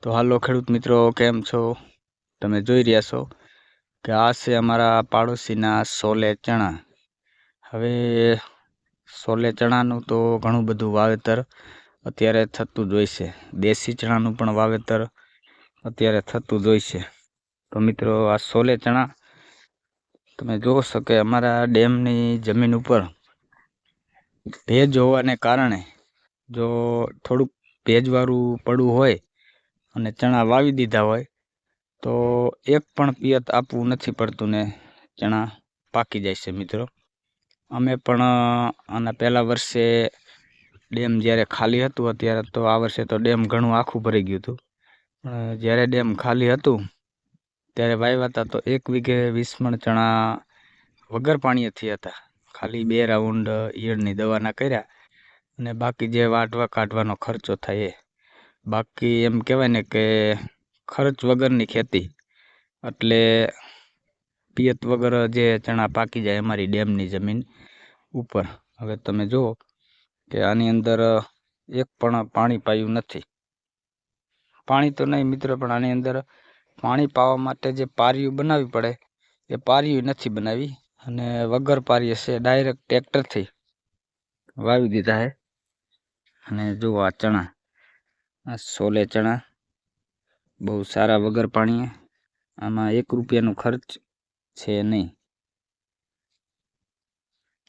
તો હાલો ખેડૂત મિત્રો, કેમ છો? તમે જોઈ રહ્યા છો કે આ છે અમારા પાડોશીના સોલે ચણા. હવે સોલે ચણાનું તો ઘણું બધું વાવેતર અત્યારે થતું જ હોય છે. દેશી ચણાનું પણ વાવેતર અત્યારે થતું જ હોય છે. તો મિત્રો, આ સોલે ચણા તમે જોશો કે અમારા ડેમની જમીન ઉપર ભેજ હોવાને કારણે જો થોડુંક ભેજવાળું પડવું હોય અને ચણા વાવી દીધા હોય તો એક પણ પિયત આપવું નથી પડતું ને ચણા પાકી જાય છે. મિત્રો, અમે પણ આના પહેલા વર્ષે ડેમ જ્યારે ખાલી હતું, અત્યારે તો આ વર્ષે તો ડેમ ઘણું આખું ભરી ગયું હતું. પણ જ્યારે ડેમ ખાલી હતું ત્યારે વાવ્યા હતા તો 1 વીઘે 20 મણ ચણા વગર પાણીએથી હતા. ખાલી 2 રાઉન્ડ ઈયળની દવાના કર્યા અને બાકી જે વાટવા કાઢવાનો ખર્ચો થાય એ. બાકી એમ કહેવાય ને કે ખર્ચ વગરની ખેતી, એટલે પિયત વગર જે ચણા પાકી જાય અમારી ડેમની જમીન ઉપર. હવે તમે જુઓ કે આની અંદર એક પણ પાણી પાયું નથી. પાણી તો નહીં મિત્રો, પણ આની અંદર પાણી પાવા માટે જે પારિયું બનાવવી પડે એ પારિયું નથી બનાવી અને વગર પારીએ છે ડાયરેક્ટ ટ્રેક્ટરથી વાવી દીધા છે. અને જુઓ આ ચણા, આ સોલે ચણા બહુ સારા વગર પાણીએ. આમાં 1 રૂપિયાનો ખર્ચ છે નહીં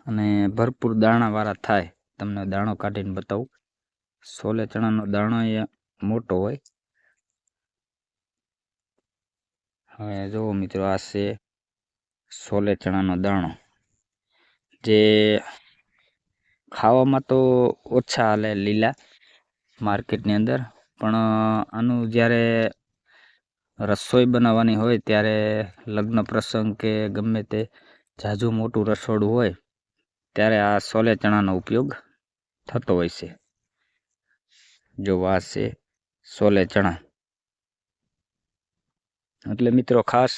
અને ભરપૂર દાણાવાળા થાય. તમને દાણો કાઢીને બતાવું. સોલે ચણાનો દાણો એ મોટો હોય. હવે જુઓ મિત્રો, આ છે સોલે ચણાનો દાણો, જે ખાવામાં તો ઓછા હાલે લીલા માર્કેટની અંદર, પણ આનું જ્યારે રસોઈ બનાવવાની હોય ત્યારે લગ્ન પ્રસંગ કે ગમે તે ઝાઝું મોટું રસોડું હોય ત્યારે આ સોલે ચણાનો ઉપયોગ થતો હોય છે. જો આ છે સોલે ચણા. એટલે મિત્રો, ખાસ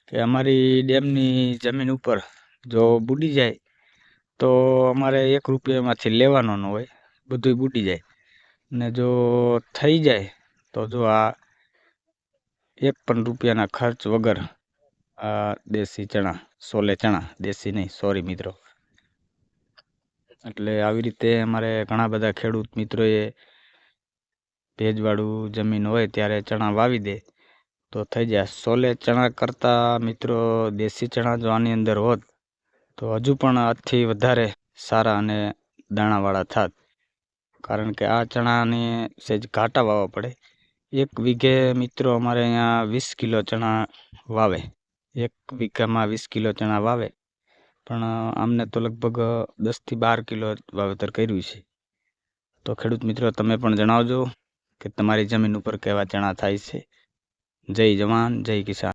કે અમારી ડેમની જમીન ઉપર જો બુડી જાય તો અમારે 1 રૂપિયામાંથી લેવાનો ન હોય, બધું બુડી જાય. ને જો થઈ જાય તો જો આ 1 પણ રૂપિયાના ખર્ચ વગર આ દેશી ચણા, સોલે ચણા, દેશી નહીં, સોરી મિત્રો. એટલે આવી રીતે અમારે ઘણા બધા ખેડૂત મિત્રોએ ભેજવાળું જમીન હોય ત્યારે ચણા વાવી દે તો થઈ જાય. સોલે ચણા કરતાં મિત્રો દેશી ચણા જો આની અંદર હોત તો હજુ પણ આથી વધારે સારા અને દાણાવાળા થાત. કારણ કે આ ચણાને સહેજ ઘાટા વાવવા પડે. 1 વીઘે મિત્રો અમારે અહીંયા 20 કિલો ચણા વાવે. 1 વીઘામાં 20 કિલો ચણા વાવે, પણ આમને તો લગભગ 10 થી 12 કિલો વાવેતર કર્યું છે. તો ખેડૂત મિત્રો, તમે પણ જણાવજો કે તમારી જમીન ઉપર કેવા ચણા થાય છે. જય જવાન, જય કિસાન.